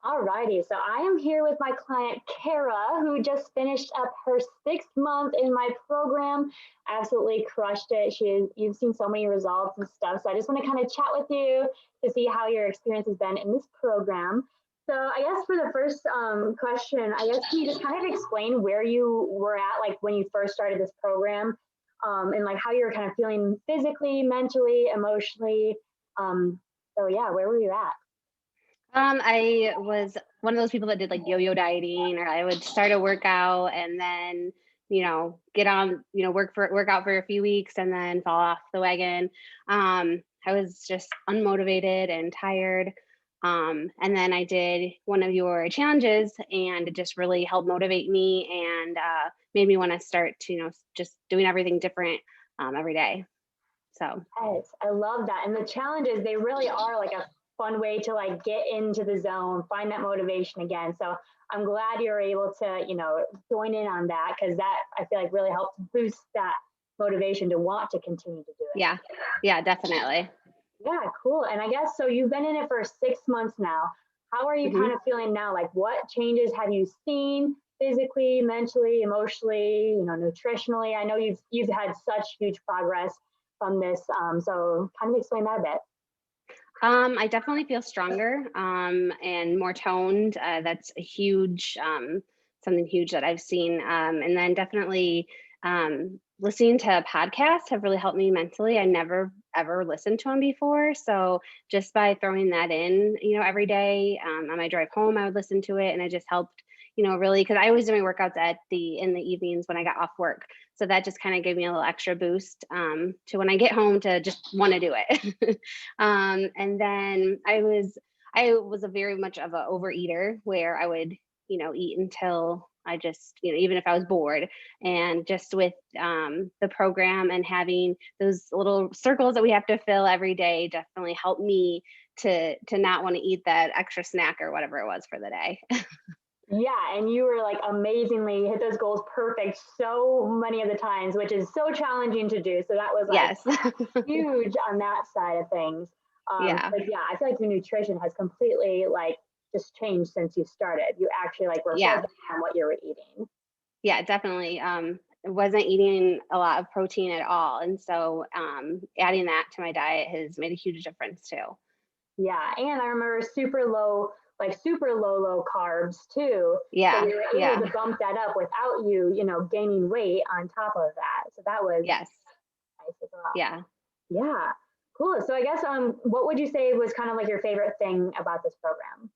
Alrighty, so I am here with my client Kara, who just finished up her 6th month in my program. Absolutely crushed it. You've seen so many results and stuff. So I just want to kind of chat with you to see how your experience has been in this program. So I guess for the first question, I guess can you just kind of explain where you were at, like when you first started this program, and like how you were kind of feeling physically, mentally, emotionally. So yeah, where were you at? I was one of those people that did like yo-yo dieting, or I would start a workout and then, get on, work out for a few weeks and then fall off the wagon. I was just unmotivated and tired. And then I did one of your challenges and it just really helped motivate me and made me want to start to, just doing everything different every day. So, Yes, I love that. And the challenges, they really are like a fun way to like get into the zone, find that motivation again. So I'm glad you're able to, join in on that because that I feel like really helps boost that motivation to want to continue to do yeah, it. yeah, definitely. Yeah, cool. And I guess so you've been in it for 6 months now. How are you Mhm. kind of feeling now? Like what changes have you seen physically, mentally, emotionally, nutritionally? I know you've had such huge progress from this. So kind of explain that a bit. I definitely feel stronger and more toned. That's a huge, something huge that I've seen. And then definitely listening to podcasts have really helped me mentally. I never ever listened to them before. So just by throwing that in, every day on my drive home, I would listen to it and it just helped, really, because I always do my workouts in the evenings when I got off work. So that just kind of gave me a little extra boost to when I get home to just want to do it. And then I was a very much of an overeater where I would, eat until I just, even if I was bored. And just with the program and having those little circles that we have to fill every day definitely helped me to not want to eat that extra snack or whatever it was for the day. Yeah, and you were like amazingly hit those goals perfect so many of the times, which is so challenging to do. So that was like Yes. huge on that side of things. Yeah. But yeah, I feel like your nutrition has completely like just changed since you started. You actually like were Yeah. focused on what you were eating. Yeah, definitely. Wasn't eating a lot of protein at all. And so adding that to my diet has made a huge difference too. Yeah, and I remember super low carbs too. So Yeah. we were able Yeah. to bump that up without you, gaining weight on top of that. So that was Yes. nice as well. Yeah. Yeah, cool. So I guess what would you say was kind of like your favorite thing about this program?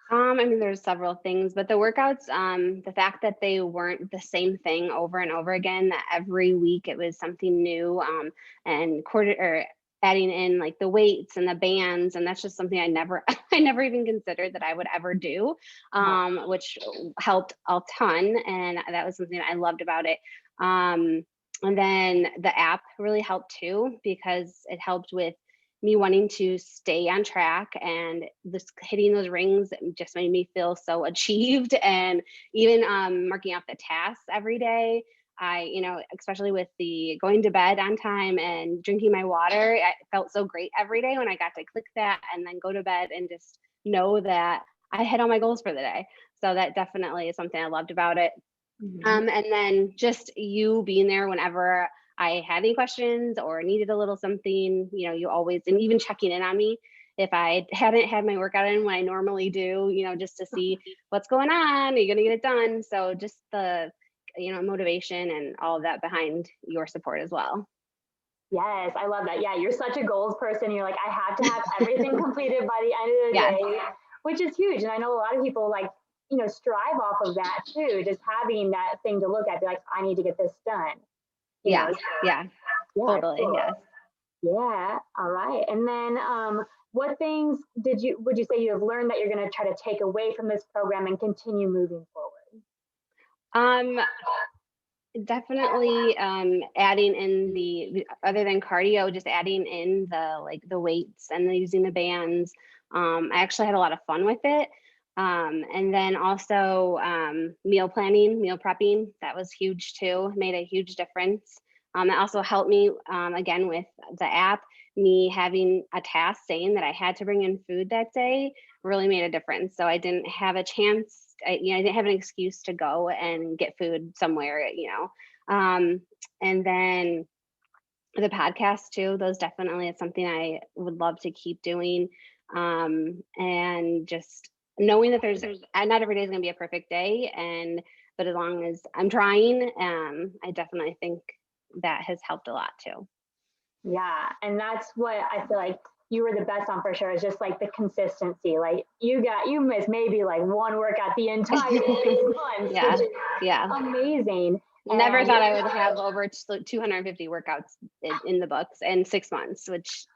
I mean, there's several things, but the workouts, the fact that they weren't the same thing over and over again, that every week it was something new, and quarter or adding in like the weights and the bands, and that's just something I never, I never even considered that I would ever do, Uh-huh. which helped a ton, and that was something I loved about it. Um, and then the app really helped too because it helped with me wanting to stay on track, and this hitting those rings just made me feel so achieved. And even marking off the tasks every day, I, especially with the going to bed on time and drinking my water, it felt so great every day when I got to click that and then go to bed and just know that I hit all my goals for the day. So that definitely is something I loved about it. Mhm. And then just you being there whenever I had any questions or needed a little something, you always, and even checking in on me if I hadn't had my workout in when I normally do, just to see what's going on. Are you going to get it done? So just the, motivation and all of that behind your support as well. Yes, I love that. Yeah, you're such a goals person. You're like, I have to have everything completed by the end of the Yes. day, which is huge. And I know a lot of people like, strive off of that too, just having that thing to look at, be like, I need to get this done. Yeah. So Yeah. yeah, Totally. cool. Yes. Yeah. All right. And then what things would you say you have learned that you're going to try to take away from this program and continue moving forward? Um, Definitely, adding in other than cardio, just adding in the weights and using the bands. I actually had a lot of fun with it. And then also meal planning, meal prepping, that was huge too. Made a huge difference. It also helped me again with the app. me having a task saying that I had to bring in food that day really made a difference. So I didn't have a chance, I didn't have an excuse to go and get food somewhere, and then the podcast too, those definitely is something I would love to keep doing. And just knowing that there's not every day is going to be a perfect day, but as long as I'm trying, I definitely think that has helped a lot too. Yeah, and that's what I feel like you were the best on for sure. Is just like the consistency. Like you missed maybe like one workout the entire 6 months, Yeah, which is yeah. amazing. Never And thought I would have over 250 workouts in the books in 6 months, which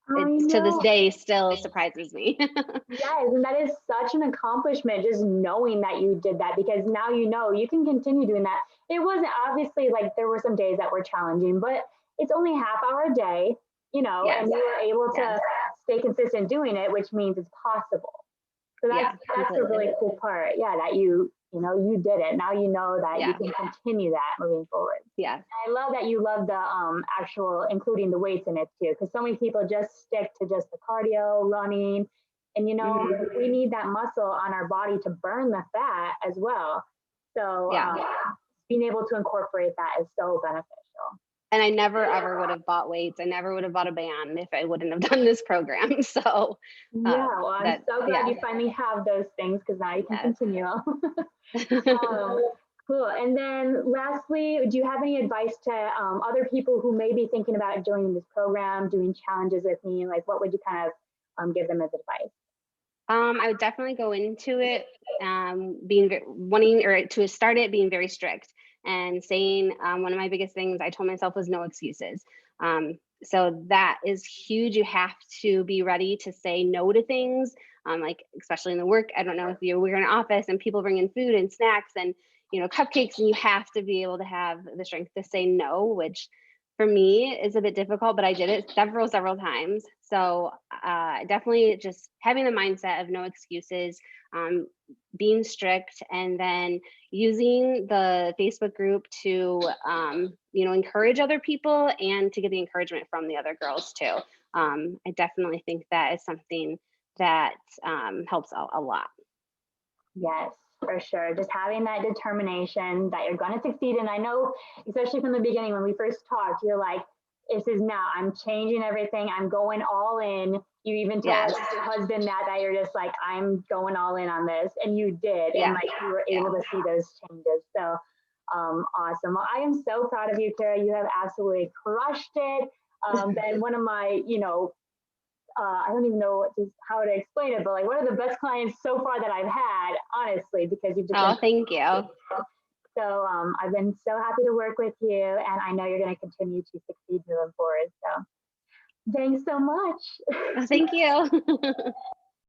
I to this know. day still surprises me. Yes, and that is such an accomplishment just knowing that you did that, because now you know you can continue doing that. It wasn't obviously like there were some days that were challenging, but it's only half hour a day, Yes, and you were able yes, to stay consistent doing it, which means it's possible. So yeah, that's the completely. really cool part. Yeah, that you did it. Now you know that you Yeah, can continue that moving forward. yeah, I love that you love the actual including the weights in it too, because so many people just stick to just the cardio, running, and hmm, we need that muscle on our body to burn the fat as well. So yeah. being able to incorporate that is so beneficial. And I never ever would have bought weights. I never would have bought a band if I wouldn't have done this program. So Yeah, well, I'm that, so glad yeah, you finally have those things because now you can yes. continue. Cool. And then lastly, do you have any advice to other people who may be thinking about joining this program, doing challenges with me? Like, what would you kind of give them as advice? I would definitely go into it being wanting or to start it being very strict and saying one of my biggest things I told myself was no excuses. So that is huge. You have to be ready to say no to things, like especially in the work. I don't know if we're in an office and people bring in food and snacks and cupcakes, and you have to be able to have the strength to say no, which for me is a bit difficult, but I did it several times. So definitely just having the mindset of no excuses, um, being strict, and then using the Facebook group to encourage other people and to get the encouragement from the other girls too. I definitely think that is something that helps a lot. Yes, for sure. Just having that determination that you're going to succeed. And I know, especially from the beginning when we first talked, you're like, this is now, I'm changing everything. I'm going all in. You even told Yes. your husband that you're just like, I'm going all in on this. And you did. And Yeah. like you were Yeah. able to see those changes. So awesome. Well, I am so proud of you, Kara. You have absolutely crushed it. Been one of my, I don't even know how to explain it, but like one of the best clients so far that I've had, honestly, because you've just Oh, been thank you. so. I've been so happy to work with you, and I know you're going to continue to succeed moving forward. So, thanks so much. Oh, thank you.